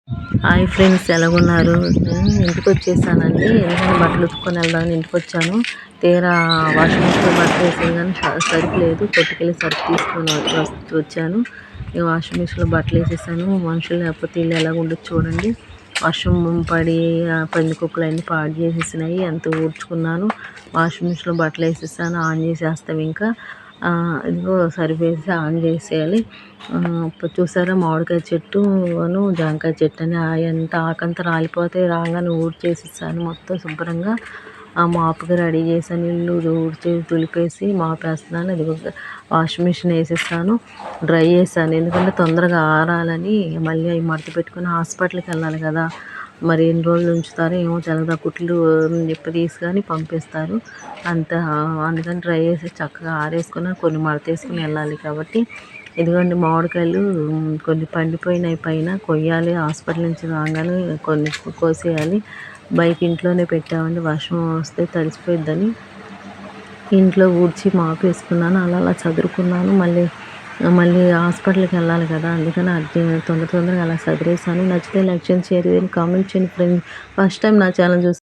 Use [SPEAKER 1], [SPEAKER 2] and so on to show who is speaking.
[SPEAKER 1] Hi friends, ఎలాగున్నారు? ఇంటికి వచ్చేసానండి. ఎందుకంటే బట్టలు ఉతుక్కొని వెళ్దామని ఇంటికి వచ్చాను. తీరా వాషింగ్ మిషన్లో బట్టలు వేసాను కానీ సరుకు లేదు. కొట్టుకెళ్ళి సరుకు తీసుకొని వచ్చాను. ఈ వాషింగ్ మిషన్లో బట్టలు వేసేసాను. మనుషులు లేకపోతే ఇల్లు ఎలాగ ఉండదు చూడండి. వర్షం పడి పందికొక్కులు అన్నీ పాడు చేసేసినాయి. ఎంత ఊడ్చుకున్నాను. వాషింగ్ మిషన్లో బట్టలు వేసేసాను. ఆన్ చేసేస్తాం ఇంకా. ఇదిగో సరిపేసి ఆన్ చేసేయాలి. చూసారా, మామిడికాయ చెట్టు జాంకాయ చెట్టు అని ఎంత ఆకంతా రాలిపోతే రాగానే ఊడ్చేసేసాను. మొత్తం శుభ్రంగా మాపుగా రెడీ చేశాను. ఇల్లు ఊడ్చి తులిపేసి మాపేస్తున్నాను. అది వాషింగ్ మిషన్ వేసేసాను. డ్రై చేశాను, ఎందుకంటే తొందరగా ఆరాలని. మళ్ళీ అవి మడత పెట్టుకుని హాస్పిటల్కి వెళ్ళాలి కదా. మరి ఎన్ని రోజులు ఉంచుతారో ఏమో తెలదా. కుట్లు తీసుకొని పంపిస్తారు అందుకని డ్రై చేసి చక్కగా ఆరేసుకున్నాను. కొన్ని మడత వేసుకుని వెళ్ళాలి కాబట్టి. ఇదిగోండి మామిడికాయలు కొన్ని పండిపోయినాయి, పైన కొయ్యాలి. హాస్పిటల్ నుంచి రాగానే కొన్ని కోసేయాలి. బైక్ ఇంట్లోనే పెట్టామండి, వర్షం వస్తే తడిసిపోయిద్దని. ఇంట్లో ఊడ్చి మాపేసుకున్నాను. అలా చదురుకున్నాను. మళ్ళీ హాస్పిటల్కి వెళ్ళాలి కదా, అందుకని తొందరగా అలా చదివేసాను. నచ్చితే లైక్ చేయండి, షేర్ చేయండి, కామెంట్ చేయండి ఫ్రెండ్స్. ఫస్ట్ టైం నా ఛానల్ చూసి